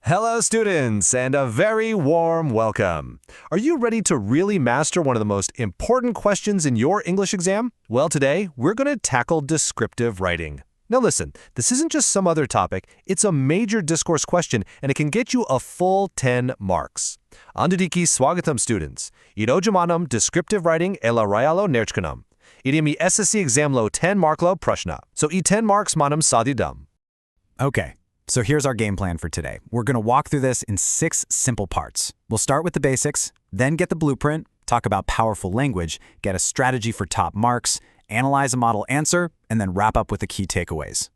Hello, students, and a very warm welcome. Are you ready to really master one of the most important questions in your English exam? Well, today, we're going to tackle descriptive writing. Now listen, this isn't just some other topic, it's a major discourse question, and it can get you a full 10 marks. Andudiki swagatam, students. Iroju manam descriptive writing ela rayalo nerchukunam. Idi mi SSC examlo 10 marklo prashna. So e 10 marks manam sadidam. Okay, so here's our game plan for today. We're going to walk through this in 6 simple parts. We'll start with the basics, then get the blueprint, talk about powerful language, get a strategy for top marks, analyze a model answer, and then wrap up with the key takeaways.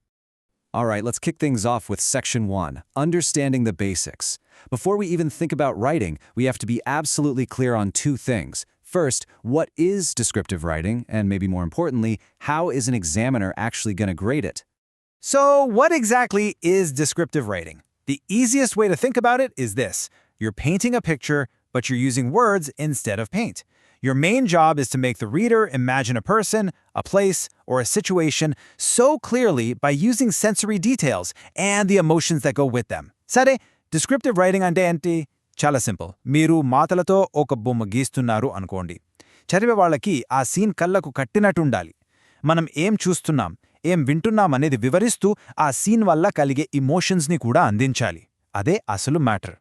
All right, let's kick things off with Section 1, Understanding the Basics. Before we even think about writing, we have to be absolutely clear on 2 things. First, what is descriptive writing? And maybe more importantly, how is an examiner actually going to grade it? So what exactly is descriptive writing? The easiest way to think about it is this. You're painting a picture, but you're using words instead of paint. Your main job is to make the reader imagine a person, a place, or a situation so clearly by using sensory details and the emotions that go with them. Sare, descriptive writing ante enti? Chala simple. Meeru maatalato oka bomma geestunnaru anukondi. చదివే వాళ్ళకి ఆ scene కళ్ళకు కట్టినట్టు ఉండాలి. మనం ఏం చూస్తున్నాం, ఏం వింటున్నాం అనేది వివరిస్తూ ఆ సీన్ వల్ల కలిగే ఎమోషన్స్ని కూడా అందించాలి. అదే అసలు matter.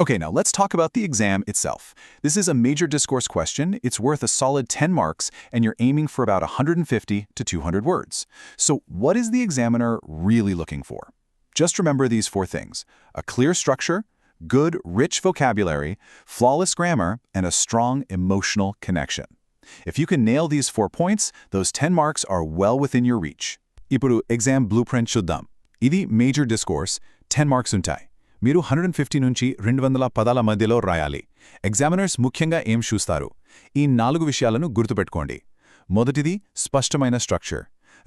Okay, now let's talk about the exam itself. This is a major discourse question. It's worth a solid 10 marks, and you're aiming for about 150 to 200 words. So what is the examiner really looking for? Just remember these 4 things: a clear structure, good, rich vocabulary, flawless grammar, and a strong emotional connection. If you can nail these 4 points, those 10 marks are well within your reach. Ipuru exam blueprint chuddam. Idi major discourse, 10 marks untai. మీరు 150 నుంచి 200 పదాల మధ్యలో రాయాలి. Examiners ముఖ్యంగా ఏం చూస్తారు? ఈ 4 విషయాలను గుర్తుపెట్టుకోండి. మొదటిది స్పష్టమైన స్ట్రక్చర్,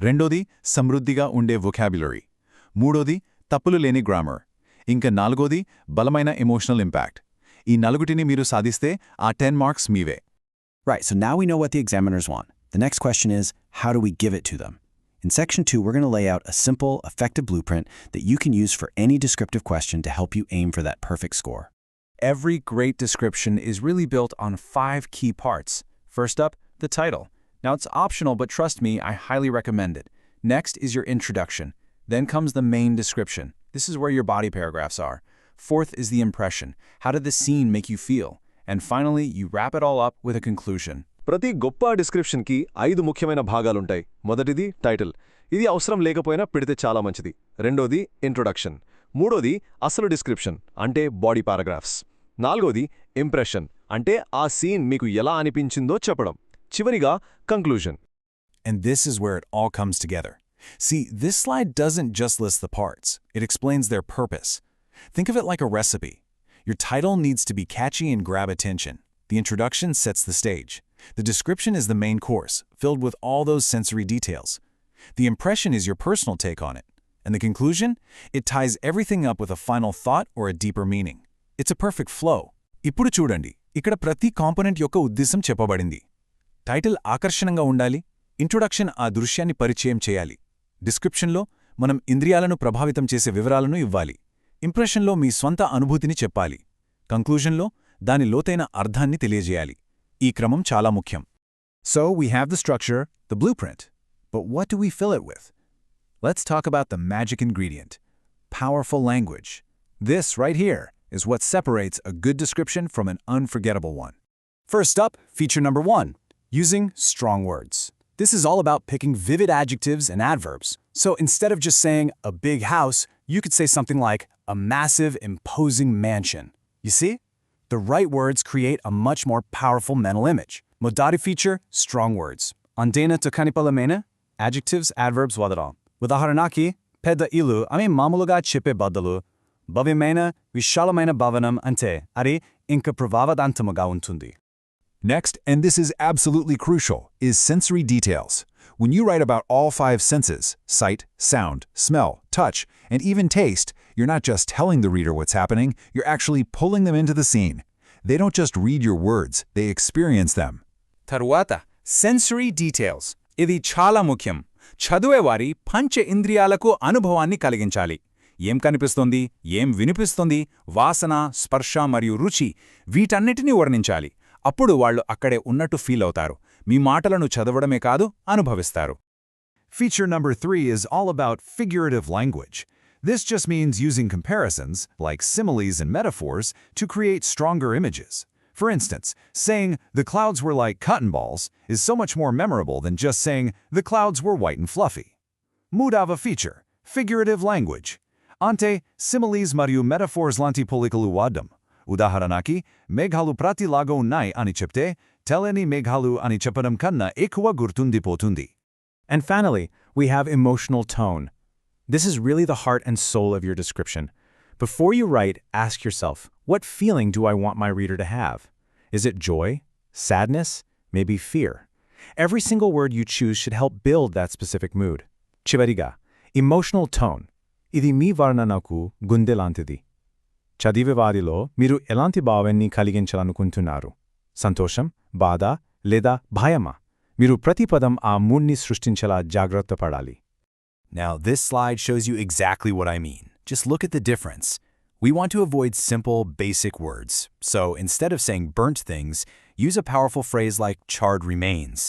రెండోది సమృద్ధిగా ఉండే వొకాబులరీ, మూడోది తప్పులు లేని గ్రామర్, ఇంకా నాలుగోది బలమైన ఎమోషనల్ ఇంపాక్ట్. ఈ నలుగుటిని మీరు సాధిస్తే ఆ 10 మార్క్స్ మీవే. Right, so now we know what the examiners want. The next question is, how do we give it to them? In Section 2, we're going to lay out a simple, effective blueprint that you can use for any descriptive question to help you aim for that perfect score. Every great description is really built on 5 key parts. First up, the title. Now it's optional, but trust me, I highly recommend it. Next is your introduction. Then comes the main description. This is where your body paragraphs are. Fourth is the impression. How did the scene make you feel? And finally, you wrap it all up with a conclusion. ప్రతి గొప్ప డిస్క్రిప్షన్కి 5 ముఖ్యమైన భాగాలుంటాయి. మొదటిది title. ఇది అవసరం లేకపోయినా పెడితే చాలా మంచిది. రెండోది ఇంట్రొడక్షన్. మూడోది అసలు డిస్క్రిప్షన్ అంటే బాడీ పారాగ్రాఫ్స్. నాలుగోది ఇంప్రెషన్ అంటే ఆ సీన్ మీకు ఎలా అనిపించిందో చెప్పడం. చివరిగా conclusion. And this is where it all comes together. See, this slide doesn't just list the parts. It explains their purpose. Think of it like a recipe. Your title needs to be catchy and grab attention. The introduction sets the stage. The description is the main course, filled with all those sensory details. The impression is your personal take on it. And the conclusion? It ties everything up with a final thought or a deeper meaning. It's a perfect flow. Ippudu chudandi, ikkada prati component yokka uddesam cheppabadindi. Title ఆకర్షణంగా ఉండాలి. Introduction ఆ దృశ్యాన్ని పరిచయం చేయాలి. Descriptionలో మనం ఇంద్రియాలను ప్రభావితం చేసే వివరాలను ఇవ్వాలి. Impressionలో మీ స్వంత అనుభూతిని చెప్పాలి. Conclusionలో దాని లోతైన అర్థాన్ని తెలియజేయాలి. ఈ క్రమం చాలా ముఖ్యం. So we have the structure, the blueprint. But what do we fill it with? Let's talk about the magic ingredient: powerful language. This right here is what separates a good description from an unforgettable one. First up, feature number 1, using strong words. This is all about picking vivid adjectives and adverbs. So instead of just saying a big house, you could say something like a massive, imposing mansion. You see? The right words create a much more powerful mental image. Modari feature, strong words. Andena to kanipalamena, adjectives, adverbs, wadara. Udaharanaki, pedda ilu, ami mamuluga chipe badalu, bavimena, vishalamena bavanam ante, ari inka pravavadantamuga untundi. Next, and this is absolutely crucial, is sensory details. When you write about all 5 senses, sight, sound, smell, touch, and even taste, you're not just telling the reader what's happening, you're actually pulling them into the scene. They don't just read your words, they experience them. Taruata, sensory details. ఇది చాలా ముఖ్యం. చదువేవారి పంచ ఇంద్రియాలకు అనుభవాన్ని కలిగించాలి. ఏం కనిపిస్తోంది, ఏం వినిపిస్తోంది, వాసన, స్పర్శ మరియు రుచి వీటన్నిటినీ వర్ణించాలి. అప్పుడు వాళ్ళు అక్కడే ఉన్నట్టు ఫీల్ అవుతారు. మీ మాటలను చదవడమే కాదు, అనుభవిస్తారు. Feature number 3 is all about figurative language. This just means using comparisons, like similes and metaphors, to create stronger images. For instance, saying, "the clouds were like cotton balls," is so much more memorable than just saying, "the clouds were white and fluffy." Mudava feature, figurative language. Ante, similes mariu metaphors lanti polikalu wadam. Udaharanaki, meghalu prati lago unnai ani chepte, teleni meghalu ani chepadam kanna ekuwa gurtundi potundi. And finally, we have emotional tone. This is really the heart and soul of your description. Before you write, ask yourself, what feeling do I want my reader to have? Is it joy, sadness, maybe fear? Every single word you choose should help build that specific mood. Chivariga, emotional tone. Idi మీ వర్ణనకు గుండెలాంటిది. చదివే వారిలో మీరు ఎలాంటి భావాన్ని కలిగించాలనుకుంటున్నారు? సంతోషం, బాధ లేదా భయమా? మీరు ప్రతి పదం ఆ మూడ్ని సృష్టించేలా జాగ్రత్త పడాలి. Now, this slide shows you exactly what I mean. Just look at the difference. We want to avoid simple, basic words. So instead of saying burnt things, use a powerful phrase like charred remains.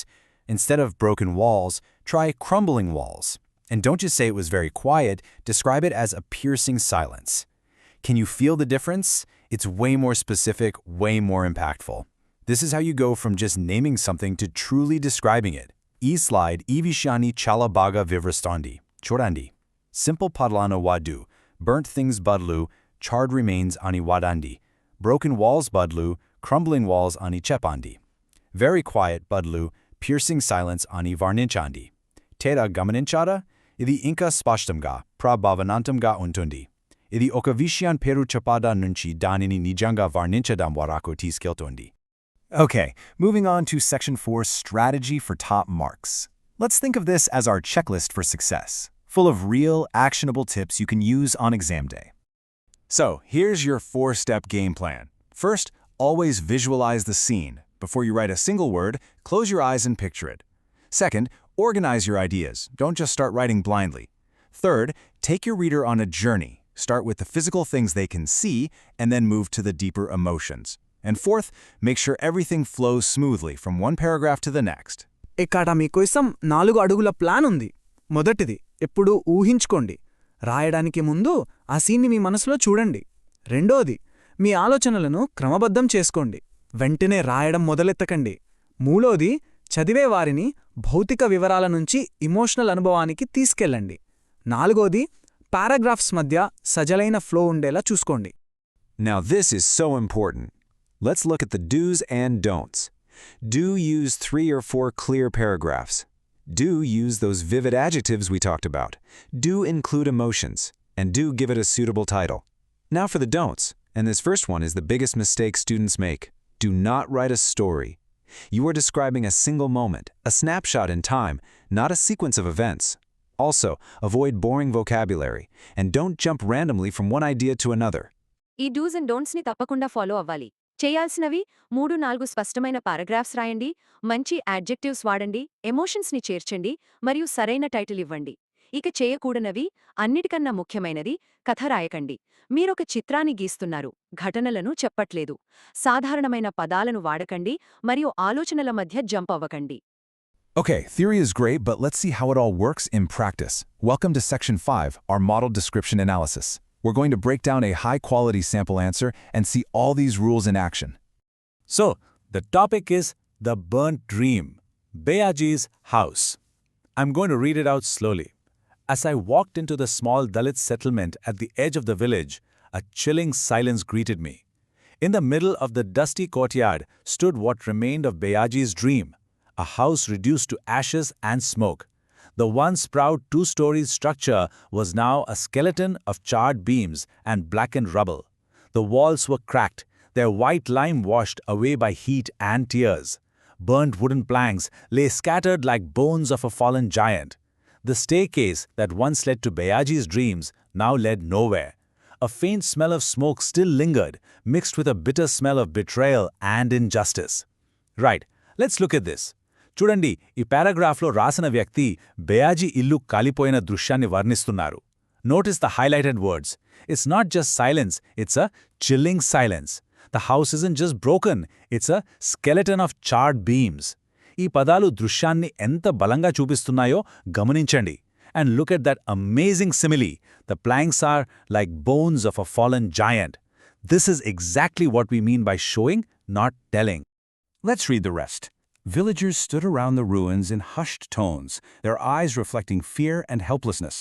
Instead of broken walls, try crumbling walls. And don't just say it was very quiet, describe it as a piercing silence. Can you feel the difference? It's way more specific, way more impactful. This is how you go from just naming something to truly describing it. E slide Ivishani Chala Baga Vivrastandi. Chorandi. Simple padlana wadu. Burnt things budlu. Charred remains ani wadandi. Broken walls budlu. Crumbling walls ani chepandi. Very quiet budlu. Piercing silence ani varninchandi. Teda gamaninchada. Idi inka spashtamga. Prabhavanantamga untundi. Idi okavishian peru chapada nunchi danini nijanga varninchadam warako tiskiltundi. Okay, moving on to Section 4, Strategy for Top Marks. Let's think of this as our checklist for success, full of real, actionable tips you can use on exam day. So, here's your 4-step game plan. First, always visualize the scene. Before you write a single word, close your eyes and picture it. Second, organize your ideas. Don't just start writing blindly. Third, take your reader on a journey. Start with the physical things they can see, and then move to the deeper emotions. And fourth, make sure everything flows smoothly from one paragraph to the next. ఇక్కడ మీకోసం 4 అడుగుల plan ఉంది. మొదటిది, ఎప్పుడూ ఊహించుకోండి. రాయడానికి ముందు ఆ సీన్ని మీ మనసులో చూడండి. రెండోది, మీ ఆలోచనలను క్రమబద్ధం చేసుకోండి. వెంటనే రాయడం మొదలెత్తకండి. మూడోది, చదివే వారిని భౌతిక వివరాల నుంచి ఇమోషనల్ అనుభవానికి తీసుకెళ్ళండి. నాలుగోది, పారాగ్రాఫ్స్ మధ్య సజలైన ఫ్లో ఉండేలా చూసుకోండి. Now this is so important. Let's look at the do's and don'ts. Do use 3 or 4 clear paragraphs. Do use those vivid adjectives we talked about. Do include emotions. And do give it a suitable title. Now for the don'ts. And this first one is the biggest mistake students make. Do not write a story. You are describing a single moment, a snapshot in time, not a sequence of events. Also, avoid boring vocabulary. And don't jump randomly from one idea to another. ఈ dos and డోంట్స్ని తప్పకుండా follow అవ్వాలి. చేయాల్సినవి 3-4 స్పష్టమైన paragraphs రాయండి, మంచి adjectives వాడండి, ఎమోషన్స్ని చేర్చండి మరియు సరైన టైటిల్ ఇవ్వండి. ఇక చేయకూడనవి, అన్నిటికన్నా ముఖ్యమైనది, కథ రాయకండి. మీరొక చిత్రాన్ని గీస్తున్నారు, ఘటనలను చెప్పట్లేదు. సాధారణమైన పదాలను వాడకండి మరియు ఆలోచనల మధ్య జంప్ అవ్వకండి. Okay, theory is great, but let's see how it all works in practice. Welcome to Section 5, our Model Description Analysis. We're going to break down a high-quality sample answer and see all these rules in action. So, the topic is The Burnt Dream, Bayaji's House. I'm going to read it out slowly. As I walked into the small Dalit settlement at the edge of the village, a chilling silence greeted me. In the middle of the dusty courtyard stood what remained of Bayaji's dream, a house reduced to ashes and smoke. The once proud 2-story structure was now a skeleton of charred beams and blackened rubble. The walls were cracked, their white lime washed away by heat and tears. Burnt wooden planks lay scattered like bones of a fallen giant. The staircase that once led to Bayaji's dreams now led nowhere. A faint smell of smoke still lingered, mixed with a bitter smell of betrayal and injustice. Right, let's look at this. చూడండి, ఈ పారాగ్రాఫ్లో రాసిన వ్యక్తి బయాజీ ఇల్లు కాలిపోయిన దృశ్యాన్ని వర్ణిస్తున్నారు. Notice the highlighted words. It's not just silence, it's a chilling silence. The house isn't just broken, it's a skeleton of charred beams. ఈ పదాలు దృశ్యాన్ని ఎంత బలంగా చూపిస్తున్నాయో గమనించండి. And look at that amazing simile. The planks are like bones of a fallen giant. This is exactly what we mean by showing, not telling. Let's read the rest. Villagers stood around the ruins in hushed tones, their eyes reflecting fear and helplessness.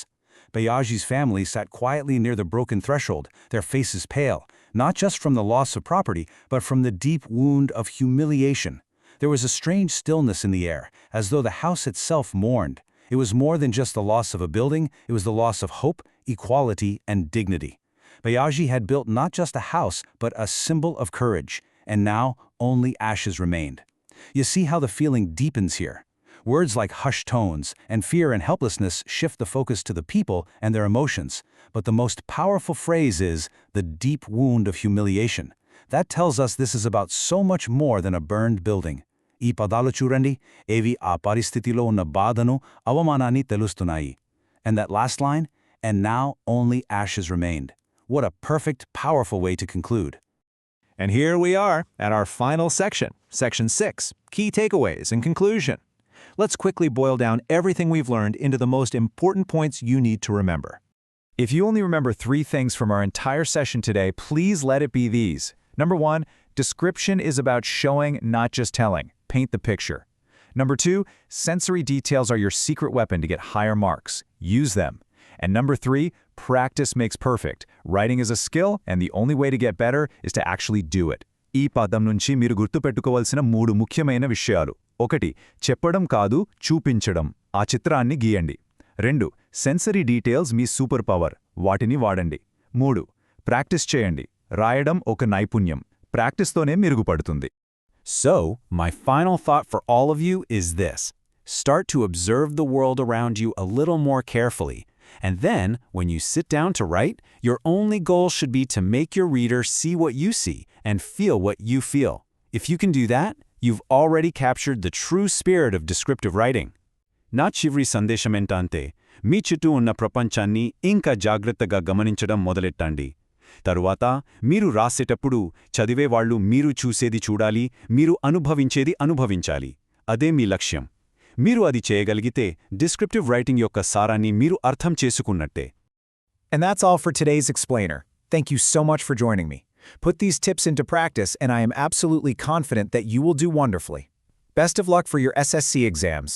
Bayaji's family sat quietly near the broken threshold, their faces pale, not just from the loss of property, but from the deep wound of humiliation. There was a strange stillness in the air, as though the house itself mourned. It was more than just the loss of a building, it was the loss of hope, equality, and dignity. Bayaji had built not just a house, but a symbol of courage, and now only ashes remained. You see how the feeling deepens here. Words like hushed tones and fear and helplessness shift the focus to the people and their emotions, but the most powerful phrase is the deep wound of humiliation. That tells us this is about so much more than a burned building. ఈ పదాలు చూడండి, ఏవి ఆ పరిస్థితిలో ఉన్న బాధను, అవమానాన్ని తెలుస్తున్నాయి. And that last line, and now only ashes remained. What a perfect, powerful way to conclude. And here we are at our final section, Section 6, Key Takeaways and Conclusion. Let's quickly boil down everything we've learned into the most important points you need to remember. If you only remember 3 things from our entire session today, please let it be these. Number 1, description is about showing, not just telling. Paint the picture. Number 2, sensory details are your secret weapon to get higher marks. Use them. And number 3, practice makes perfect. Writing is a skill, and the only way to get better is to actually do it. ఈ పదం నుంచి మీరు గుర్తుపెట్టుకోవాల్సిన 3 ముఖ్యమైన విషయాలు. 1, చెప్పడం కాదు, చూపించడం. ఆ చిత్రాన్ని గీయండి. 2, సెన్సరీ డీటెయిల్స్ మీ సూపర్ పవర్. వాటిని వాడండి. 3, ప్రాక్టీస్ చేయండి. రాయడం ఒక నైపుణ్యం. ప్రాక్టీస్తోనే మెరుగుపడుతుంది. So, my final thought for all of you is this. Start to observe the world around you a little more carefully. And then, when you sit down to write, your only goal should be to make your reader see what you see and feel what you feel. If you can do that, you've already captured the true spirit of descriptive writing. నా చివరి సందేశమేంటంటే, మీ చుట్టూ ఉన్న ప్రపంచాన్ని ఇంకా జాగ్రత్తగా గమనించడం మొదలెట్టండి. తరువాత మీరు రాసేటప్పుడు చదివేవాళ్లు మీరు చూసేది చూడాలి, మీరు అనుభవించేది అనుభవించాలి. అదే మీ లక్ష్యం. మీరు అది చేయగలిగితే డిస్క్రిప్టివ్ రైటింగ్ యొక్క సారాన్ని మీరు అర్థం చేసుకున్నట్టే. And that's all for today's explainer. Thank you so much for joining me. Put these tips into practice and I am absolutely confident that you will do wonderfully. Best of luck for your SSC exams.